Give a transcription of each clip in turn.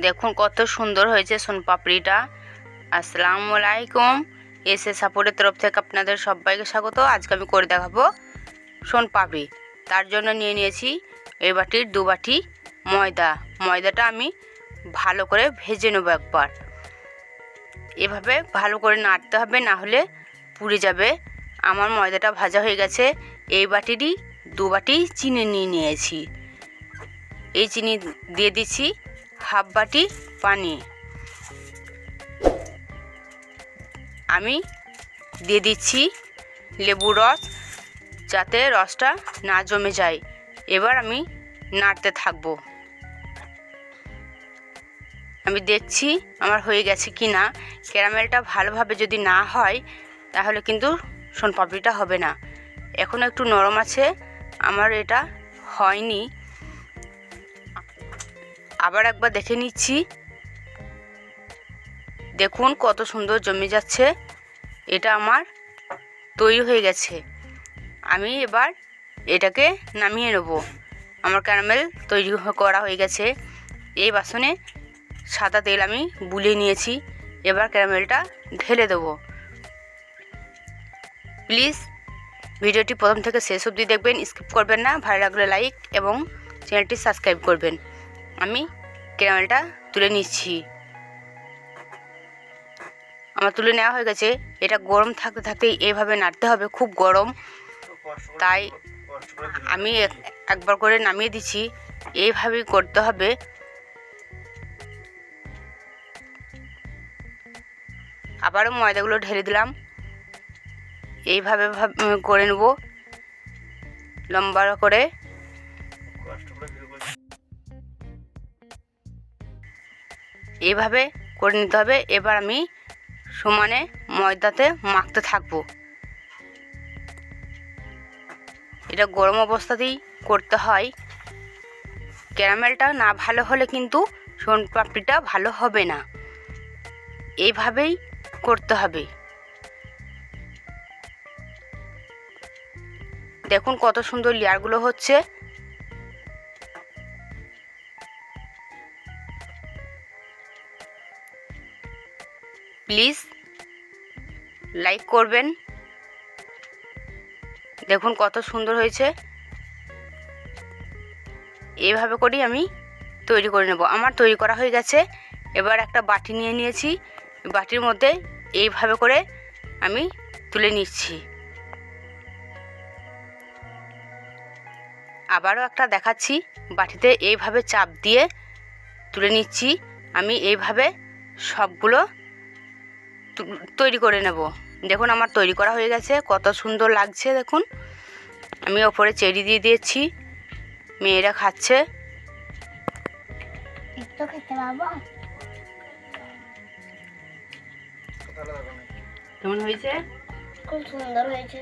দেখুন কত সুন্দর হয়েছে সোনপাপড়িটা। আসসালামু আলাইকুম, সাপোর্টের তরফ থেকে আপনাদের সবাইকে স্বাগত। আজকে আমি করে দেখাবো সোনপাপড়ি। তার জন্য নিয়ে নিয়েছি এই বাটির 2 বাটি ময়দাটা আমি ভালো করে ভেজে নেব। একবার এভাবে ভালো করে নাড়তে হবে, না হলে পুড়ে যাবে। আমার ময়দাটা ভাজা হয়ে গেছে। এই বাটিরই 2 বাটি চিনি নিয়ে নিয়েছি। এই চিনি দিয়ে দিচ্ছি হাফ বাটি পানি। আমি দিয়ে দিচ্ছি লেবুর রস, যাতে রসটা না জমে যায়। এবার আমি নাড়তে থাকবো। আমি দেখছি আমার হয়ে গেছে কি না। ক্যারামেলটা ভালোভাবে যদি না হয় তাহলে কিন্তু সোনপাপড়িটা হবে না। এখনও একটু নরম আছে, আমার এটা হয়নি। আবার একবার দেখে নিচ্ছি। দেখুন কত সুন্দর জমে যাচ্ছে। এটা আমার তৈরি হয়ে গেছে। আমি এবার এটাকে নামিয়ে নেব। আমার ক্যারামেল তৈরি করা হয়ে গেছে। এই বাসনে সাদা তেল আমি বুলিয়ে নিয়েছি। এবার ক্যারামেলটা ঢেলে দেবো। প্লিজ ভিডিওটি প্রথম থেকে শেষ অবধি দেখবেন, স্কিপ করবেন না। ভালো লাগলে লাইক এবং চ্যানেলটি সাবস্ক্রাইব করবেন। আমি ক্যারামেলটা তুলে নিচ্ছি। আমার তুলে নেওয়া হয়ে গেছে। এটা গরম থাকতে থাকতেই এইভাবে নাড়তে হবে, খুব গরম, তাই আমি একবার করে নামিয়ে দিচ্ছি। এইভাবেই করতে হবে। আবারও ময়দাগুলো ঢেলে দিলাম। এইভাবে করে নেব লম্বা করে। এইভাবে করে নিতে হবে। এবার আমি সমানে ময়দাতে মাখতে থাকবো। এটা গরম অবস্থাতেই করতে হয়। ক্যারামেলটা না ভালো হলে কিন্তু সোনপাপড়িটা ভালো হবে না। এইভাবেই করতে হবে। দেখুন কত সুন্দর লেয়ারগুলো হচ্ছে। প্লিজ লাইক করবেন। দেখুন কত সুন্দর হয়েছে। এইভাবে করেই আমি তৈরি করে নেব। আমার তৈরি করা হয়ে গেছে। এবার একটা বাটি নিয়ে নিয়েছি। বাটির মধ্যে এইভাবে করে আমি তুলে নিচ্ছি। আবারও একটা দেখাচ্ছি। বাটিতে এইভাবে চাপ দিয়ে তুলে নিচ্ছি। আমি এইভাবে সবগুলো তৈরি করে নেব। দেখুন আমার তৈরি করা হয়ে গেছে। কত সুন্দর লাগছে দেখুন। আমি ওপরে চেরি দিয়ে দিয়েছি। মেয়েরা খাচ্ছে। কেমন হয়েছে? খুব সুন্দর হয়েছে।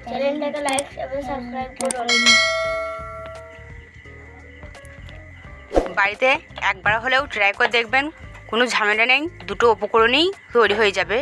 চ্যানেলটাকে লাইক এবং সাবস্ক্রাইব করুন। বাড়িতে একবার হলেও ট্রাই করে দেখবেন। কোনো ঝামেলা নেই, দুটো উপকরণেই তৈরি হয়ে যাবে।